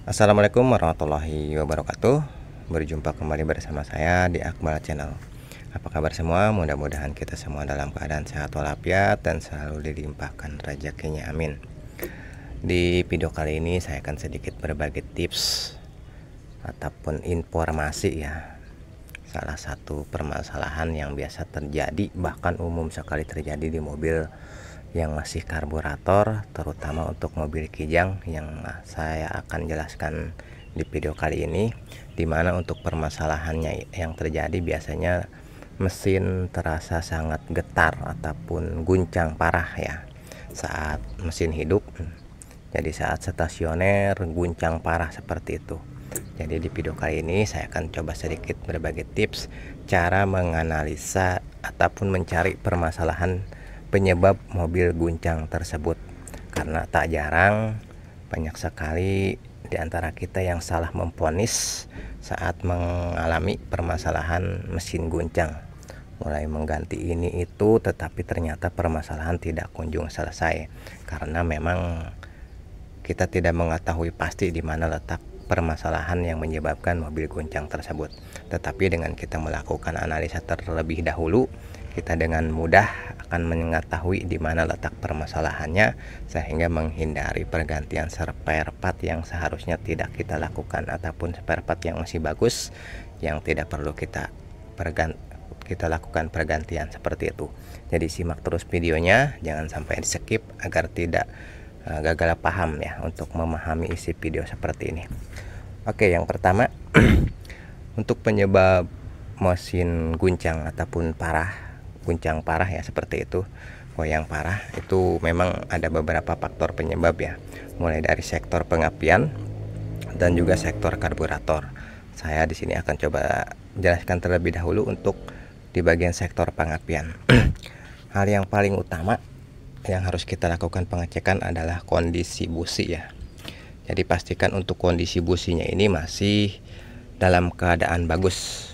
Assalamualaikum warahmatullahi wabarakatuh. Berjumpa kembali bersama saya di Akmal Channel. Apa kabar semua? Mudah-mudahan kita semua dalam keadaan sehat walafiat dan selalu dilimpahkan rezekinya, amin. Di video kali ini saya akan sedikit berbagi tips ataupun informasi ya. Salah satu permasalahan yang biasa terjadi, bahkan umum sekali terjadi di mobil yang masih karburator, terutama untuk mobil kijang yang saya akan jelaskan di video kali ini. Dimana untuk permasalahannya yang terjadi biasanya mesin terasa sangat getar ataupun guncang parah ya saat mesin hidup. Jadi saat stasioner guncang parah seperti itu. Jadi di video kali ini saya akan coba sedikit berbagi tips cara menganalisa ataupun mencari permasalahan penyebab mobil guncang tersebut, karena tak jarang banyak sekali di antara kita yang salah memvonis saat mengalami permasalahan mesin guncang, mulai mengganti ini itu, tetapi ternyata permasalahan tidak kunjung selesai karena memang kita tidak mengetahui pasti di mana letak permasalahan yang menyebabkan mobil guncang tersebut. Tetapi dengan kita melakukan analisa terlebih dahulu, kita dengan mudah akan mengetahui di mana letak permasalahannya, sehingga menghindari pergantian spare part yang seharusnya tidak kita lakukan, ataupun spare part yang masih bagus yang tidak perlu kita lakukan pergantian seperti itu. Jadi simak terus videonya, jangan sampai di skip agar tidak gagal paham ya untuk memahami isi video seperti ini. Oke, yang pertama untuk penyebab mesin guncang ataupun guncang parah ya seperti itu, goyang parah, itu memang ada beberapa faktor penyebab ya, mulai dari sektor pengapian dan juga sektor karburator. Saya di sini akan coba jelaskan terlebih dahulu untuk di bagian sektor pengapian. Hal yang paling utama yang harus kita lakukan pengecekan adalah kondisi busi ya. Jadi pastikan untuk kondisi businya ini masih dalam keadaan bagus,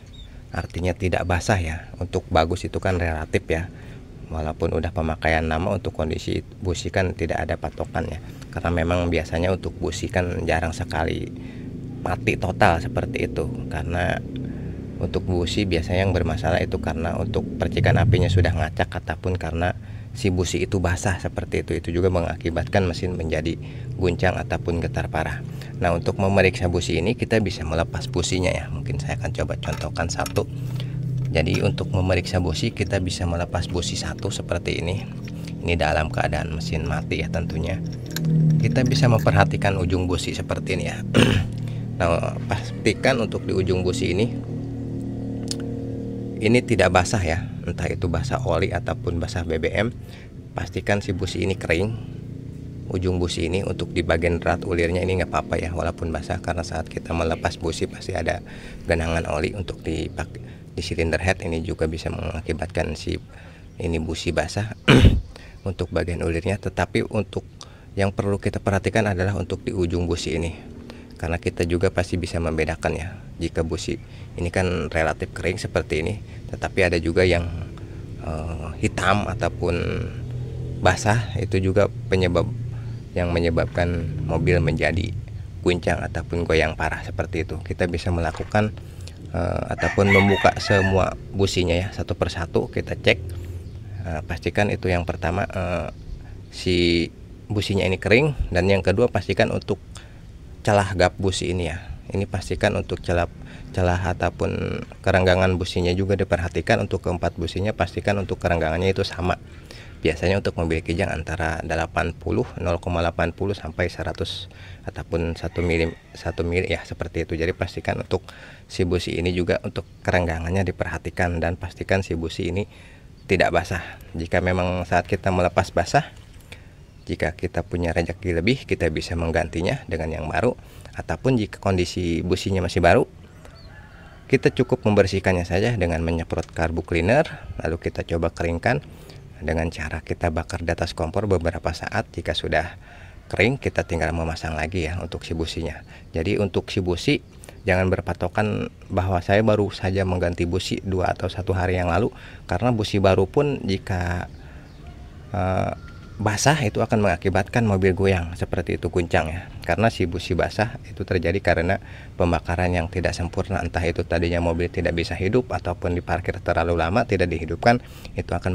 artinya tidak basah ya. Untuk bagus itu kan relatif ya, walaupun udah pemakaian lama, untuk kondisi busi kan tidak ada patokannya, karena memang biasanya untuk busi kan jarang sekali mati total seperti itu. Karena untuk busi biasanya yang bermasalah itu karena untuk percikan apinya sudah ngacak, ataupun karena si busi itu basah seperti itu. Itu juga mengakibatkan mesin menjadi guncang ataupun getar parah. Nah, untuk memeriksa busi ini kita bisa melepas businya ya. Mungkin saya akan coba contohkan satu. Jadi untuk memeriksa busi kita bisa melepas busi satu seperti ini. Ini dalam keadaan mesin mati ya tentunya. Kita bisa memperhatikan ujung busi seperti ini ya. Nah, pastikan untuk di ujung busi ini tidak basah ya, entah itu basah oli ataupun basah BBM. Pastikan si busi ini kering, ujung busi ini. Untuk di bagian erat ulirnya ini nggak apa-apa ya walaupun basah, karena saat kita melepas busi pasti ada genangan oli. Untuk di silinder head ini juga bisa mengakibatkan si ini busi basah untuk bagian ulirnya. Tetapi untuk yang perlu kita perhatikan adalah untuk di ujung busi ini, karena kita juga pasti bisa membedakan ya, jika busi ini kan relatif kering seperti ini, tetapi ada juga yang hitam ataupun basah. Itu juga penyebab yang menyebabkan mobil menjadi guncang ataupun goyang parah seperti itu. Kita bisa melakukan ataupun membuka semua businya ya, satu persatu kita cek. Pastikan itu yang pertama, si businya ini kering, dan yang kedua pastikan untuk celah gap busi ini ya. Ini pastikan untuk celah ataupun kerenggangan businya juga diperhatikan. Untuk keempat businya pastikan untuk kerenggangannya itu sama. Biasanya untuk mobil kijang antara 80, 0,80 sampai 100 ataupun 1 mili ya seperti itu. Jadi pastikan untuk si busi ini juga untuk kerenggangannya diperhatikan, dan pastikan si busi ini tidak basah. Jika memang saat kita melepas basah, jika kita punya rezeki lebih, kita bisa menggantinya dengan yang baru. Ataupun jika kondisi businya masih baru, kita cukup membersihkannya saja dengan menyemprot karbu cleaner, lalu kita coba keringkan dengan cara kita bakar di atas kompor beberapa saat. Jika sudah kering, kita tinggal memasang lagi ya untuk si businya. Jadi untuk si busi jangan berpatokan bahwa saya baru saja mengganti busi 2 atau 1 hari yang lalu, karena busi baru pun jika basah itu akan mengakibatkan mobil goyang seperti itu, guncang ya. Karena si busi basah itu terjadi karena pembakaran yang tidak sempurna, entah itu tadinya mobil tidak bisa hidup ataupun diparkir terlalu lama tidak dihidupkan, itu akan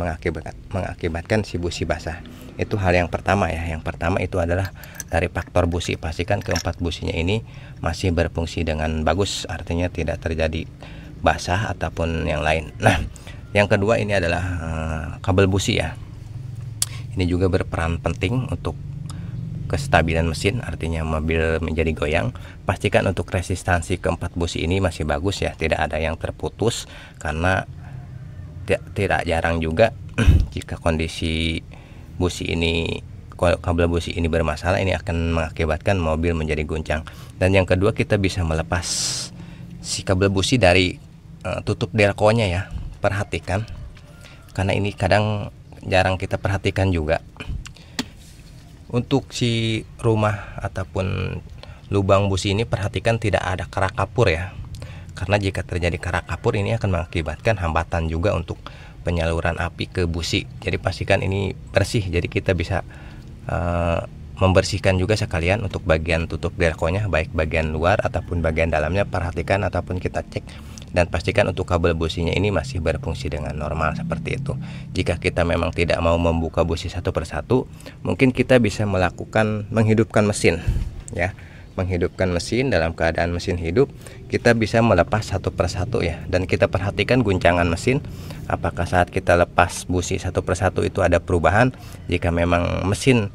mengakibatkan si busi basah. Itu hal yang pertama ya. Yang pertama itu adalah dari faktor busi. Pastikan keempat businya ini masih berfungsi dengan bagus, artinya tidak terjadi basah ataupun yang lain. Nah, yang kedua ini adalah kabel busi ya. Ini juga berperan penting untuk kestabilan mesin, artinya mobil menjadi goyang. Pastikan untuk resistansi keempat busi ini masih bagus ya, tidak ada yang terputus, karena tidak jarang juga jika kondisi busi ini, kabel busi ini bermasalah, ini akan mengakibatkan mobil menjadi guncang. Dan yang kedua, kita bisa melepas si kabel busi dari tutup delconya ya. Perhatikan, karena ini kadang jarang kita perhatikan juga. Untuk si rumah ataupun lubang busi ini, perhatikan tidak ada kerak kapur ya, karena jika terjadi kerak kapur ini akan mengakibatkan hambatan juga untuk penyaluran api ke busi. Jadi pastikan ini bersih, jadi kita bisa membersihkan juga sekalian untuk bagian tutup delconya, baik bagian luar ataupun bagian dalamnya. Perhatikan ataupun kita cek dan pastikan untuk kabel businya ini masih berfungsi dengan normal seperti itu. Jika kita memang tidak mau membuka busi satu persatu, mungkin kita bisa melakukan menghidupkan mesin ya. Menghidupkan mesin, dalam keadaan mesin hidup, kita bisa melepas satu persatu ya. Dan kita perhatikan guncangan mesin, apakah saat kita lepas busi satu persatu itu ada perubahan. Jika memang mesin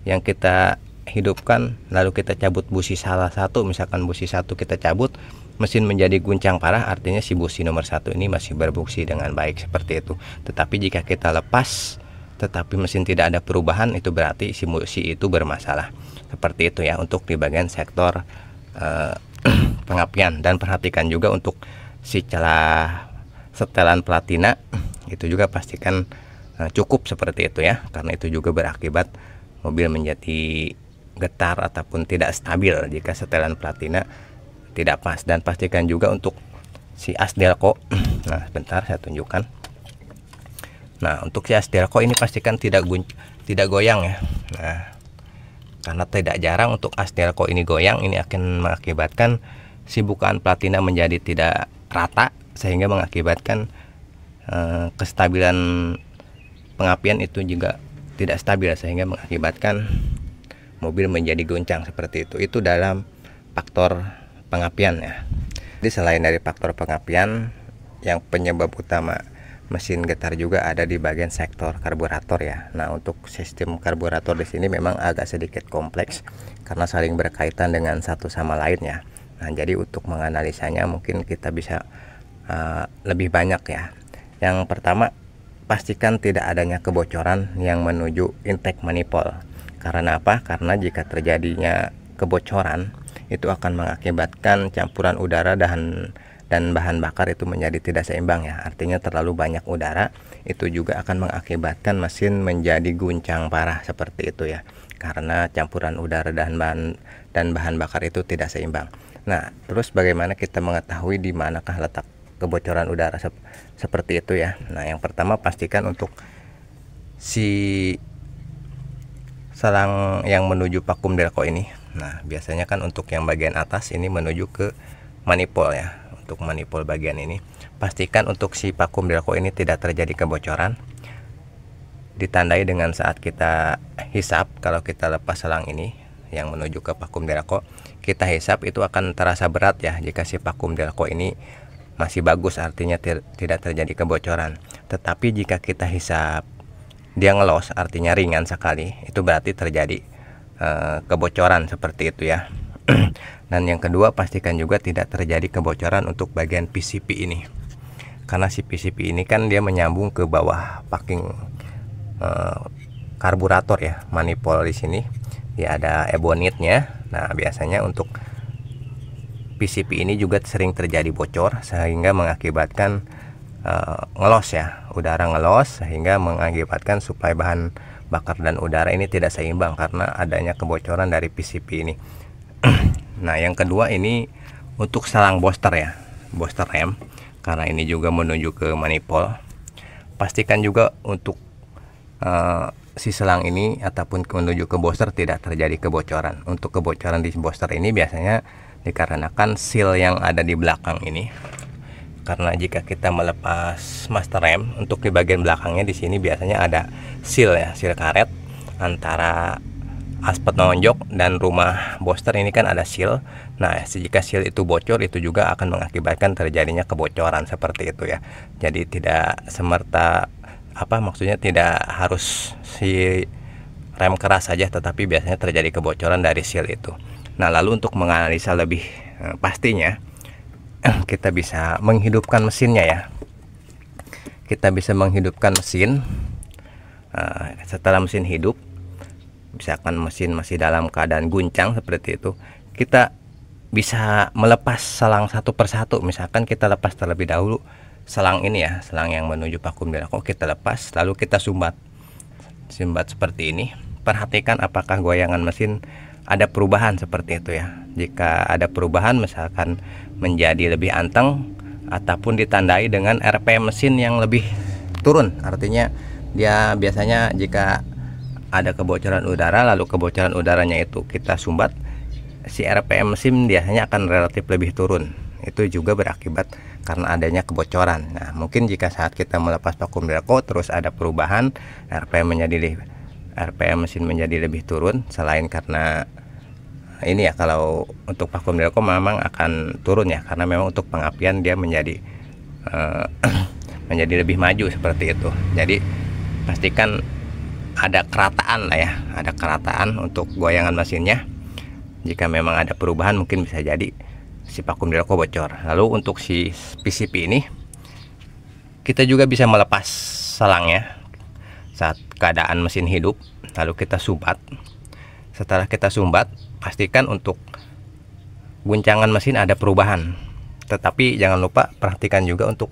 yang kita hidupkan lalu kita cabut busi salah satu, misalkan busi satu kita cabut, mesin menjadi guncang parah, artinya si busi nomor satu ini masih berfungsi dengan baik seperti itu. Tetapi jika kita lepas tetapi mesin tidak ada perubahan, itu berarti si busi itu bermasalah. Seperti itu ya untuk di bagian sektor pengapian. Dan perhatikan juga untuk si celah setelan platina, itu juga pastikan cukup seperti itu ya, karena itu juga berakibat mobil menjadi getar ataupun tidak stabil jika setelan platina tidak pas. Dan pastikan juga untuk si as delco. Nah, sebentar saya tunjukkan. Nah, untuk si as delco ini pastikan tidak goyang ya. Nah, karena tidak jarang untuk as delco ini goyang, ini akan mengakibatkan si bukaan platina menjadi tidak rata, sehingga mengakibatkan kestabilan pengapian itu juga tidak stabil, sehingga mengakibatkan mobil menjadi goncang seperti itu. Itu dalam faktor pengapian ya. Jadi selain dari faktor pengapian, yang penyebab utama mesin getar juga ada di bagian sektor karburator ya. Nah, untuk sistem karburator di sini memang agak sedikit kompleks karena saling berkaitan dengan satu sama lain ya. Nah, jadi untuk menganalisanya mungkin kita bisa lebih banyak ya. Yang pertama, pastikan tidak adanya kebocoran yang menuju intake manifold. Karena apa? Karena jika terjadinya kebocoran, itu akan mengakibatkan campuran udara dan bahan bakar itu menjadi tidak seimbang ya. Artinya terlalu banyak udara, itu juga akan mengakibatkan mesin menjadi guncang parah seperti itu ya. Karena campuran udara dan bahan bakar itu tidak seimbang. Nah, terus bagaimana kita mengetahui di manakah letak kebocoran udara seperti itu ya. Nah, yang pertama pastikan untuk si selang yang menuju vakum delco ini. Nah, biasanya kan untuk yang bagian atas ini menuju ke manifold ya. Untuk manifold bagian ini, pastikan untuk si vakum delco ini tidak terjadi kebocoran. Ditandai dengan saat kita hisap, kalau kita lepas selang ini yang menuju ke vakum delco, kita hisap itu akan terasa berat ya. Jika si vakum delco ini masih bagus, artinya tidak terjadi kebocoran. Tetapi jika kita hisap dia ngelos, artinya ringan sekali, itu berarti terjadi kebocoran seperti itu ya. Dan yang kedua, pastikan juga tidak terjadi kebocoran untuk bagian PCP ini, karena si PCP ini kan dia menyambung ke bawah packing karburator ya, manifold di sini ya ada ebonitnya. Nah, biasanya untuk PCP ini juga sering terjadi bocor sehingga mengakibatkan ngelos ya, udara ngelos, sehingga mengakibatkan suplai bahan bakar dan udara ini tidak seimbang karena adanya kebocoran dari PCP ini. Nah, yang kedua ini untuk selang booster ya, booster rem, karena ini juga menuju ke manifold. Pastikan juga untuk si selang ini ataupun menuju ke booster tidak terjadi kebocoran. Untuk kebocoran di booster ini biasanya dikarenakan seal yang ada di belakang ini. Karena jika kita melepas master rem, untuk di bagian belakangnya di sini biasanya ada seal ya, seal karet antara aspal nonjok dan rumah booster ini kan ada seal. Nah, jika seal itu bocor, itu juga akan mengakibatkan terjadinya kebocoran seperti itu ya. Jadi tidak semerta maksudnya tidak harus si rem keras saja, tetapi biasanya terjadi kebocoran dari seal itu. Nah, lalu untuk menganalisa lebih pastinya, kita bisa menghidupkan mesinnya ya. Kita bisa menghidupkan mesin. Setelah mesin hidup, misalkan mesin masih dalam keadaan guncang seperti itu, kita bisa melepas selang satu persatu. Misalkan kita lepas terlebih dahulu selang ini ya, selang yang menuju vakum dilako kita lepas, lalu kita sumbat seperti ini. Perhatikan apakah goyangan mesin ada perubahan seperti itu ya. Jika ada perubahan, misalkan menjadi lebih anteng ataupun ditandai dengan RPM mesin yang lebih turun, artinya dia biasanya jika ada kebocoran udara, lalu kebocoran udaranya itu kita sumbat, si RPM mesin biasanya akan relatif lebih turun. Itu juga berakibat karena adanya kebocoran. Nah, mungkin jika saat kita melepas vakum dilako terus ada perubahan, RPM mesin menjadi lebih turun, selain karena ini ya, kalau untuk vakum dilako memang akan turun ya, karena memang untuk pengapian dia menjadi menjadi lebih maju seperti itu. Jadi pastikan ada kerataan lah ya, ada kerataan untuk goyangan mesinnya. Jika memang ada perubahan, mungkin bisa jadi si vakum dilako bocor. Lalu untuk si PCP ini, kita juga bisa melepas selangnya saat keadaan mesin hidup, lalu kita sumbat. Setelah kita sumbat, pastikan untuk guncangan mesin ada perubahan. Tetapi jangan lupa perhatikan juga untuk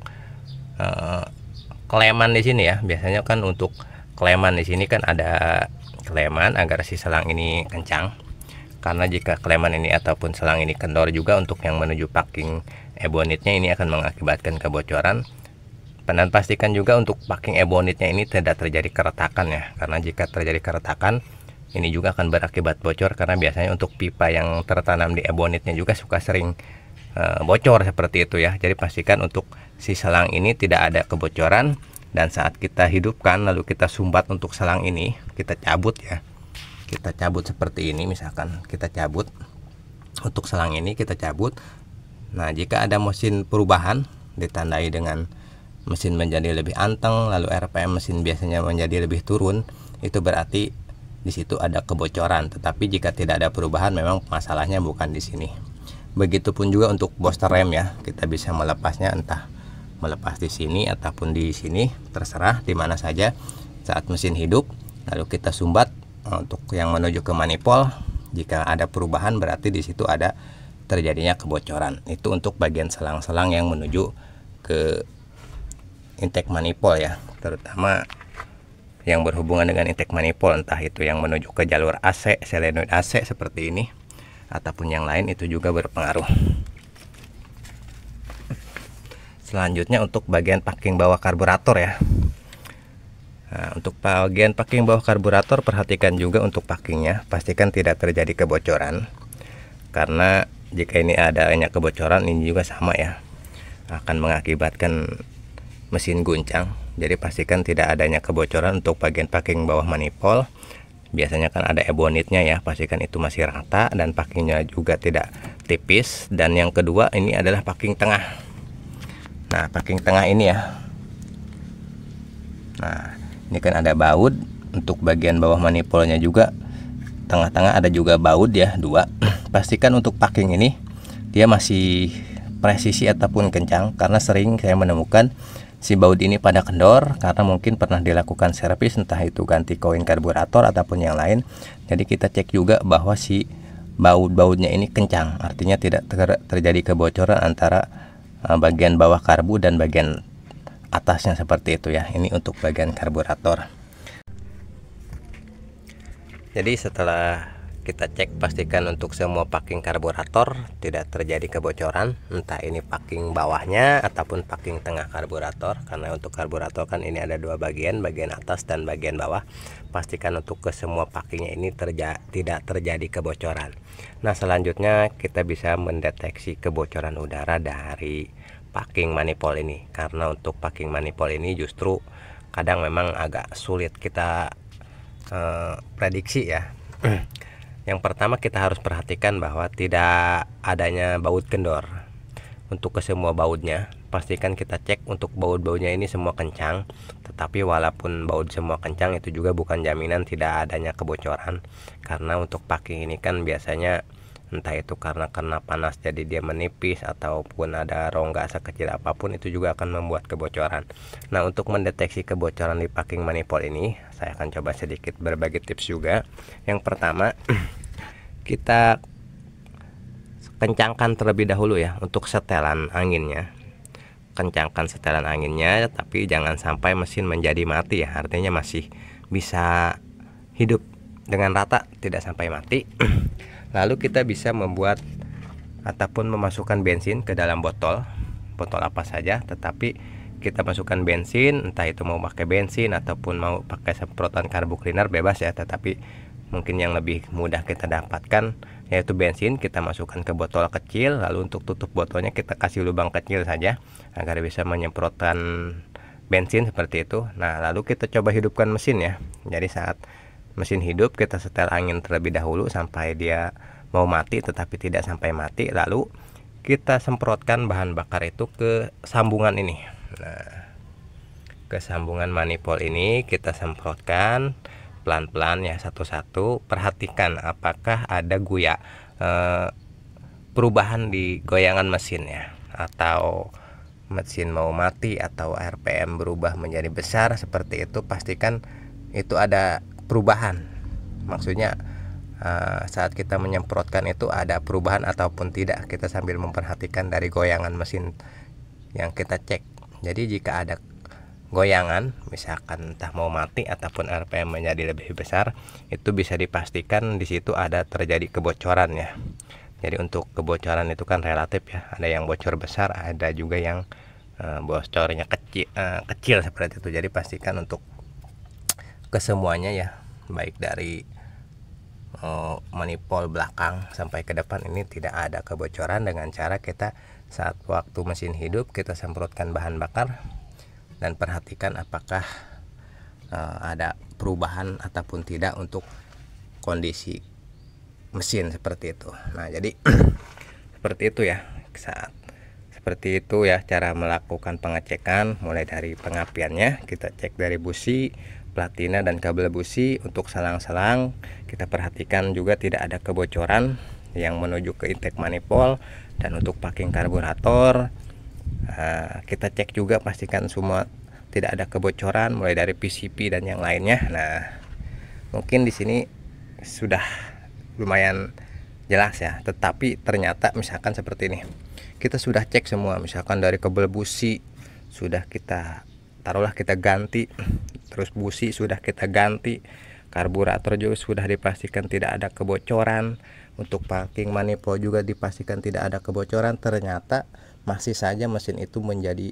keleman di sini ya. Biasanya kan untuk keleman di sini kan ada keleman agar si selang ini kencang. Karena jika keleman ini ataupun selang ini kendor juga untuk yang menuju packing ebonitnya, ini akan mengakibatkan kebocoran. Dan pastikan juga untuk packing ebonitnya ini tidak terjadi keretakan ya. Karena jika terjadi keretakan, ini juga akan berakibat bocor, karena biasanya untuk pipa yang tertanam di ebonitnya juga suka sering bocor seperti itu ya. Jadi pastikan untuk si selang ini tidak ada kebocoran. Dan saat kita hidupkan lalu kita sumbat untuk selang ini, kita cabut ya, kita cabut seperti ini. Misalkan kita cabut untuk selang ini, kita cabut. Nah, jika ada mesin perubahan ditandai dengan mesin menjadi lebih anteng, lalu RPM mesin biasanya menjadi lebih turun, itu berarti di situ ada kebocoran. Tetapi jika tidak ada perubahan, memang masalahnya bukan di sini. Begitupun juga untuk booster rem ya, kita bisa melepasnya, entah melepas di sini ataupun di sini, terserah di mana saja. Saat mesin hidup, lalu kita sumbat untuk yang menuju ke manifold. Jika ada perubahan, berarti di situ ada terjadinya kebocoran. Itu untuk bagian selang-selang yang menuju ke intake manifold ya, terutama yang berhubungan dengan intake manifold, entah itu yang menuju ke jalur AC, solenoid AC seperti ini, ataupun yang lain, itu juga berpengaruh. Selanjutnya untuk bagian packing bawah karburator ya. Nah, untuk bagian packing bawah karburator, perhatikan juga untuk packingnya, pastikan tidak terjadi kebocoran. Karena jika ini adanya kebocoran, ini juga sama ya, akan mengakibatkan mesin guncang. Jadi pastikan tidak adanya kebocoran untuk bagian packing bawah manifold. Biasanya kan ada ebonitnya ya, pastikan itu masih rata dan packingnya juga tidak tipis. Dan yang kedua, ini adalah packing tengah. Nah, packing tengah ini ya, nah ini kan ada baut. Untuk bagian bawah manifoldnya juga, tengah-tengah ada juga baut ya, dua. Pastikan untuk packing ini dia masih presisi ataupun kencang, karena sering saya menemukan si baut ini pada kendor karena mungkin pernah dilakukan servis, entah itu ganti koin karburator ataupun yang lain. Jadi kita cek juga bahwa si baut-bautnya ini kencang, artinya tidak terjadi kebocoran antara bagian bawah karbu dan bagian atasnya seperti itu ya. Ini untuk bagian karburator. Jadi setelah kita cek pastikan untuk semua packing karburator tidak terjadi kebocoran, entah ini packing bawahnya ataupun packing tengah karburator. Karena untuk karburator kan ini ada dua bagian atas dan bagian bawah. Pastikan untuk ke semua packingnya ini tidak terjadi kebocoran. Nah, selanjutnya kita bisa mendeteksi kebocoran udara dari packing manifold ini. Karena untuk packing manifold ini justru kadang memang agak sulit kita prediksi ya. Yang pertama kita harus perhatikan bahwa tidak adanya baut kendor. Untuk ke semua bautnya pastikan kita cek untuk baut-bautnya ini semua kencang. Tetapi walaupun baut semua kencang itu juga bukan jaminan tidak adanya kebocoran. Karena untuk packing ini kan biasanya entah itu karena panas jadi dia menipis ataupun ada rongga sekecil apapun, itu juga akan membuat kebocoran. Nah, untuk mendeteksi kebocoran di packing manifold ini saya akan coba sedikit berbagi tips juga. Yang pertama, kita kencangkan terlebih dahulu ya untuk setelan anginnya. Kencangkan setelan anginnya, tapi jangan sampai mesin menjadi mati ya, artinya masih bisa hidup dengan rata, tidak sampai mati. Lalu kita bisa membuat ataupun memasukkan bensin ke dalam botol apa saja, tetapi kita masukkan bensin, entah itu mau pakai bensin ataupun mau pakai semprotan karbu cleaner, bebas ya. Tetapi mungkin yang lebih mudah kita dapatkan yaitu bensin, kita masukkan ke botol kecil, lalu untuk tutup botolnya kita kasih lubang kecil saja agar bisa menyemprotkan bensin seperti itu. Nah, lalu kita coba hidupkan mesin ya. Jadi saat mesin hidup kita setel angin terlebih dahulu sampai dia mau mati, tetapi tidak sampai mati. Lalu kita semprotkan bahan bakar itu ke sambungan ini. Nah, ke sambungan manifold ini kita semprotkan pelan-pelan ya, satu-satu. Perhatikan apakah ada perubahan di goyangan mesin ya, atau mesin mau mati atau RPM berubah menjadi besar seperti itu. Pastikan itu ada perubahan, maksudnya saat kita menyemprotkan itu ada perubahan ataupun tidak, kita sambil memperhatikan dari goyangan mesin yang kita cek. Jadi jika ada goyangan misalkan entah mau mati ataupun RPM menjadi lebih besar, itu bisa dipastikan di situ ada terjadi kebocoran ya. Jadi untuk kebocoran itu kan relatif ya, ada yang bocor besar, ada juga yang bocornya kecil seperti itu. Jadi pastikan untuk kesemuanya ya, baik dari manifold belakang sampai ke depan ini tidak ada kebocoran, dengan cara kita saat waktu mesin hidup kita semprotkan bahan bakar dan perhatikan apakah ada perubahan ataupun tidak untuk kondisi mesin seperti itu. Nah, jadi seperti itu ya, saat seperti itu ya cara melakukan pengecekan. Mulai dari pengapiannya kita cek dari busi, platina dan kabel busi. Untuk selang-selang kita perhatikan juga tidak ada kebocoran yang menuju ke intake manifold. Dan untuk packing karburator kita cek juga pastikan semua tidak ada kebocoran mulai dari PCP dan yang lainnya. Nah, mungkin di sini sudah lumayan jelas ya, tetapi ternyata misalkan seperti ini, kita sudah cek semua, misalkan dari kabel busi sudah kita taruhlah kita ganti, terus busi sudah kita ganti, karburator juga sudah dipastikan tidak ada kebocoran, untuk packing manifold juga dipastikan tidak ada kebocoran, ternyata masih saja mesin itu menjadi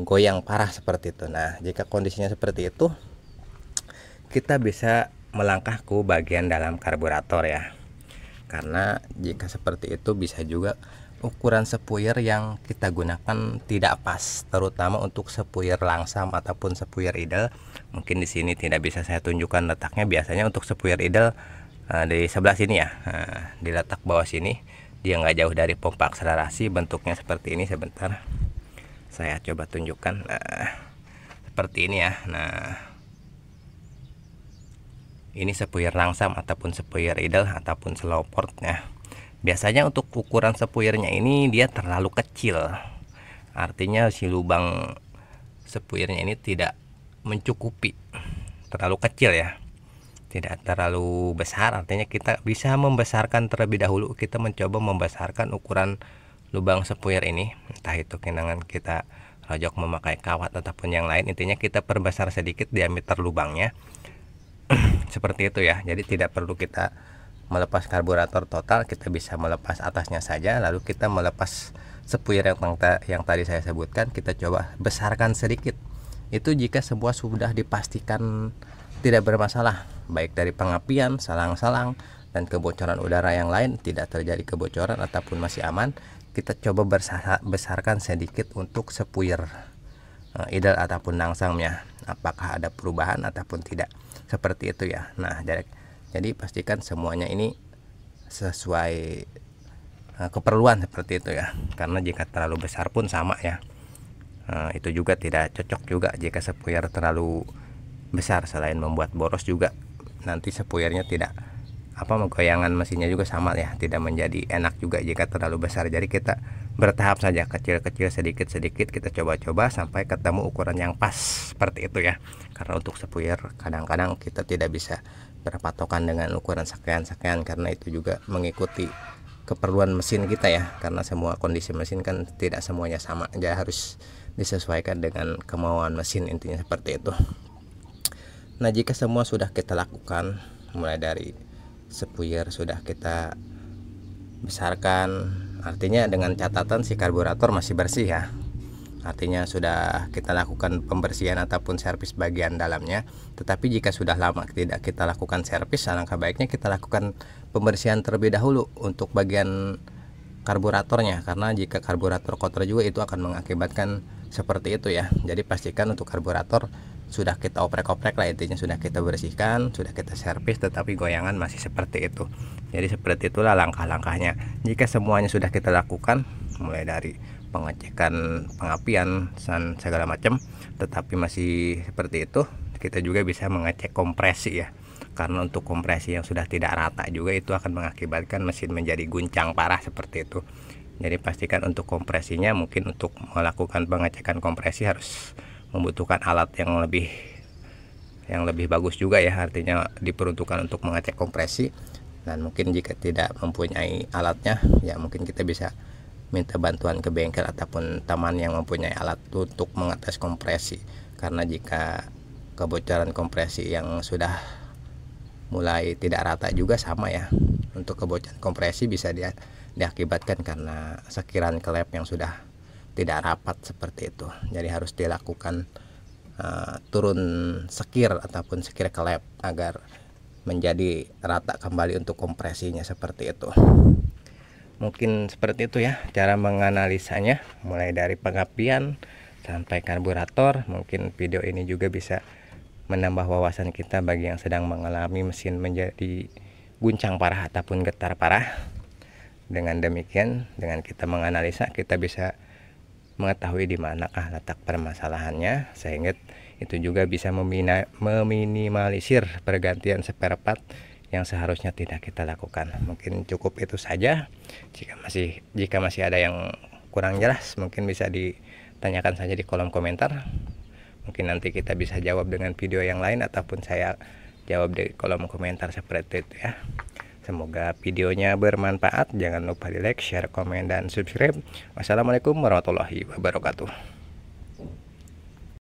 goyang parah seperti itu. Nah, jika kondisinya seperti itu, kita bisa melangkah ke bagian dalam karburator ya. Karena jika seperti itu bisa juga ukuran sepuyer yang kita gunakan tidak pas, terutama untuk sepuyer langsam ataupun sepuyer idle. Mungkin di sini tidak bisa saya tunjukkan letaknya. Biasanya untuk sepuyer idle di sebelah sini ya, di letak bawah sini, dia nggak jauh dari pompa akselerasi. Bentuknya seperti ini, sebentar saya coba tunjukkan. Nah, seperti ini ya. Nah, ini sepuyer langsam ataupun sepuyer idle ataupun slow port ya. Biasanya untuk ukuran sepuyernya ini dia terlalu kecil, artinya si lubang sepuyernya ini tidak mencukupi, terlalu kecil ya, tidak terlalu besar. Artinya kita bisa membesarkan terlebih dahulu. Kita mencoba membesarkan ukuran lubang sepuyer ini, entah itu dengan kita rojok memakai kawat ataupun yang lain. Intinya kita perbesar sedikit diameter lubangnya seperti itu ya. Jadi tidak perlu kita melepas karburator total, kita bisa melepas atasnya saja, lalu kita melepas sepuir yang tadi saya sebutkan, kita coba besarkan sedikit. Itu jika semua sudah dipastikan tidak bermasalah, baik dari pengapian, salang-salang, dan kebocoran udara yang lain tidak terjadi kebocoran ataupun masih aman, kita coba besarkan sedikit untuk sepuir idel ataupun nangsangnya, apakah ada perubahan ataupun tidak, seperti itu ya. Nah, jadi pastikan semuanya ini sesuai keperluan seperti itu ya, karena jika terlalu besar pun sama ya, itu juga tidak cocok juga. Jika sepuir terlalu besar, selain membuat boros juga nanti sepuirnya tidak goyangan mesinnya juga sama ya, tidak menjadi enak juga jika terlalu besar. Jadi kita bertahap saja, kecil-kecil, sedikit-sedikit kita coba-coba sampai ketemu ukuran yang pas seperti itu ya. Karena untuk sepuir kadang-kadang kita tidak bisa berpatokan dengan ukuran sekian-sekian, karena itu juga mengikuti keperluan mesin kita ya, karena semua kondisi mesin kan tidak semuanya sama, jadi harus disesuaikan dengan kemauan mesin, intinya seperti itu. Nah, jika semua sudah kita lakukan, mulai dari sepuir sudah kita besarkan, artinya dengan catatan si karburator masih bersih ya, artinya sudah kita lakukan pembersihan ataupun servis bagian dalamnya. Tetapi jika sudah lama tidak kita lakukan servis, alangkah baiknya kita lakukan pembersihan terlebih dahulu untuk bagian karburatornya, karena jika karburator kotor juga itu akan mengakibatkan seperti itu ya. Jadi pastikan untuk karburator sudah kita oprek-oprek lah, intinya sudah kita bersihkan, sudah kita servis, tetapi goyangan masih seperti itu. Jadi seperti itulah langkah-langkahnya. Jika semuanya sudah kita lakukan, mulai dari pengecekan pengapian dan segala macam, tetapi masih seperti itu, kita juga bisa mengecek kompresi ya, karena untuk kompresi yang sudah tidak rata juga itu akan mengakibatkan mesin menjadi guncang parah seperti itu. Jadi pastikan untuk kompresinya, mungkin untuk melakukan pengecekan kompresi harus membutuhkan alat yang lebih bagus juga ya, artinya diperuntukkan untuk mengecek kompresi. Dan mungkin jika tidak mempunyai alatnya ya, mungkin kita bisa minta bantuan ke bengkel ataupun teman yang mempunyai alat untuk mengetes kompresi, karena jika kebocoran kompresi yang sudah mulai tidak rata juga sama ya, untuk kebocoran kompresi bisa diakibatkan karena sekiran klep yang sudah tidak rapat seperti itu. Jadi harus dilakukan turun sekir ataupun sekir klep agar menjadi rata kembali untuk kompresinya, seperti itu. Mungkin seperti itu ya cara menganalisanya, mulai dari pengapian sampai karburator. Mungkin video ini juga bisa menambah wawasan kita bagi yang sedang mengalami mesin menjadi guncang parah ataupun getar parah. Dengan demikian, dengan kita menganalisa, kita bisa mengetahui di manakah letak permasalahannya, sehingga itu juga bisa meminimalisir pergantian spare part yang seharusnya tidak kita lakukan. Mungkin cukup itu saja. Jika masih ada yang kurang jelas, mungkin bisa ditanyakan saja di kolom komentar. Mungkin nanti kita bisa jawab dengan video yang lain, ataupun saya jawab di kolom komentar seperti itu ya. Semoga videonya bermanfaat. Jangan lupa di like, share, komen, dan subscribe. Wassalamualaikum warahmatullahi wabarakatuh.